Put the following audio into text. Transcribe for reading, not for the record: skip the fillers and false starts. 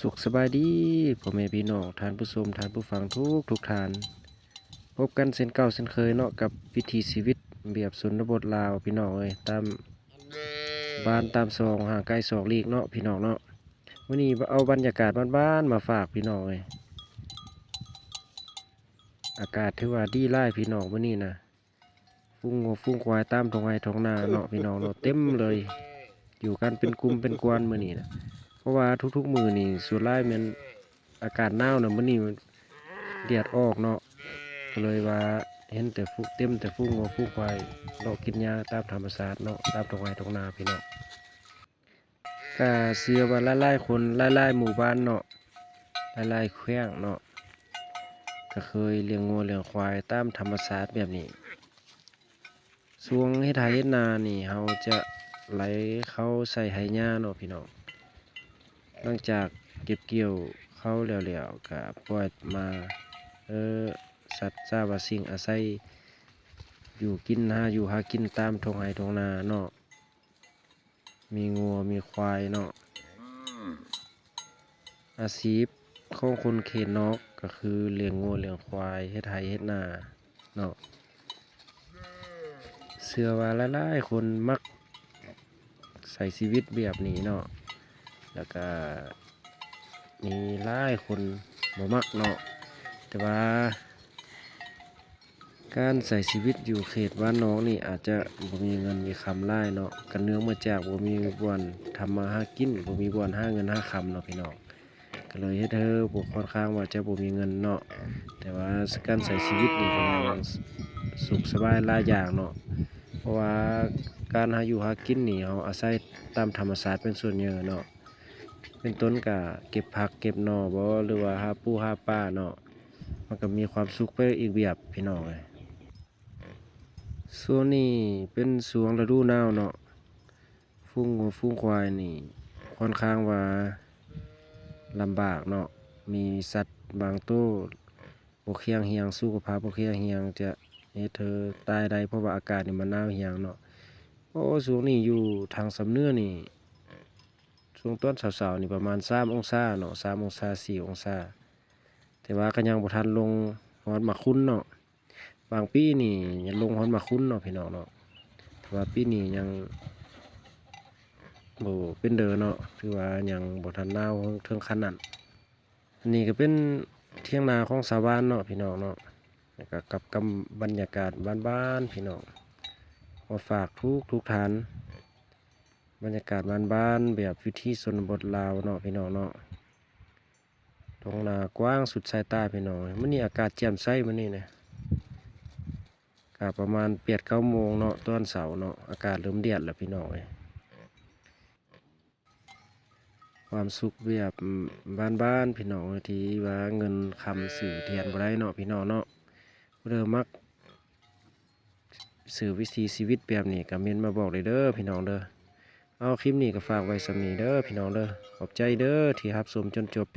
สุขสบายดีพ่อแม่พี่น้องท่านผู้ชมท่านผู้ฟังทุกท่านพบกันเช่นเก่าเช่นเคยเนาะกับวิถีชีวิตแบบชนบทลาวพี่น้องเอ้ยตามบ้านตามซองห่างไกลศอกลีกเนาะพี่น้องเนาะวันนี้เอาบรรยากาศบ้านๆมาฝากพี่น้องเอ้ยอากาศถือว่าดีหลายพี่น้องวันนี้นะฟุ้งงัวฟุ้งควายตามท้องไร่ท้องนาเนาะพี่น้องเนาะเต็มเลยอยู่กันเป็นกลุ่มเป็นกวนมื้อนี้นะเพราะว่าทุกๆมื้อนี่ส่วนหลายแม่นอากาศหนาวน่ะมื้อนี้แดดออกเนาะก็เลยว่าเห็นแต่ฟุ้งเต็มแต่ฟุ้งงัวฟุ้งควายเลาะกินหญ้าตามธรรมชาติเนาะตามท้องไร่ท้องนาพี่น้องก็เชื่อว่าหลายๆคนหลายๆหมู่บ้านเนาะหลายๆแขวงเนาะก็เคยเลี้ยงงัวเลี้ยงควายตามธรรมชาติแบบนี้ช่วงเฮ็ดไร่เฮ็ดนานี่เราจะไหลเข้าใส่ไร่หญ้าเนาะพี่น้องหลังจากเก็บเกี่ยวเข้าแล้วก็ปล่อยมาสัตว์ซาว่าสิ่งอาศัยอยู่กินอยู่หากินตามท้องไร่ท้องนาเนาะมีงัวมีควายเนาะอาชีพของคนเขตนอกก็คือเลี้ยงงัวเลี้ยงควายเฮ็ดไร่เฮ็ดนาเนาะเชื่อว่าหลายๆคนมักใช้ชีวิตแบบนี้เนาะแล้วก็มีหลายคนบ่มักเนาะแต่ว่าการใช้ชีวิตอยู่เขตบ้านนอกนี่อาจจะบ่มีเงินมีคำหลายเนาะก็เนื่องมาจากบ่มีบ่อนทำมาหากินบ่มีบ่อนหาเงินหาคำเนาะพี่น้องก็เลยเฮ็ดให้บ่ค่อนข้างว่าจะบ่มีเงินเนาะแต่ว่าการใช้ชีวิตนี่ก็ยังสุขสบายหลายอย่างเนาะเพราะว่าการหาอยู่หากินนี่เราอาศัยตามธรรมชาติเป็นส่วนใหญ่เนาะเป็นต้นก็เก็บผักเก็บหน่อบ่หรือว่าหาปูหาปลาเนาะมันก็มีความสุขไปอีกแบบพี่น้องเอ้ยช่วงนี้เป็นช่วงฤดูหนาวเนาะฝูงงัวฝูงควายนี่ค่อนข้างว่าลำบากเนาะมีสัตว์บางตัวบ่เคียงเฮียงสุขภาพบ่เคียงเฮียงจะเฮ็ดเธอตายได้เพราะว่าอากาศนี่มันหนาวเฮียงเนาะโอ้ช่วงนี้อยู่ทางสำเนือนี่ช่วงตอนเช้าๆนี่ประมาณ3องศาเนาะ3องศา4องศาแต่ว่าก็ยังบ่ทันลงฮอดมักคุดเนาะบางปีนี่ยังลงฮอดมักคุดเนาะพี่น้องเนาะแต่ว่าปีนี้ยังบ่เป็นเด้อเนาะถือว่ายังบ่ทันหนาวถึงขั้นนั้นอันนี้ก็เป็นเที่ยงนาของชาวบ้านเนาะพี่น้องเนาะแล้วก็กับบรรยากาศบ้านๆพี่น้องมาฝากทุกท่านบรรยากาศบ้านๆแบบวิถีชนบทลาวเนาะพี่น้องเนาะท้องนากว้างสุดสายตาพี่น้องมื้อนี้อากาศแจ่มใสมื้อนี้นะก็ประมาณ8-9 โมงเนาะตอนเช้าเนาะอากาศเริ่มแดดแล้วพี่น้องเอ้ยความสุขแบบบ้านๆพี่น้องที่ว่าเงินคำสื่อแทนบ่ได้เนาะพี่น้องเนาะเริ่มมักสื่อวิถีชีวิตแบบนี้ก็เม้นมาบอกเลยเด้อพี่น้องเด้อเอาคลิปนี้ก็ฝากไว้สำนี้เด้อพี่น้องเด้อขอบใจเด้อที่รับชมจนจบ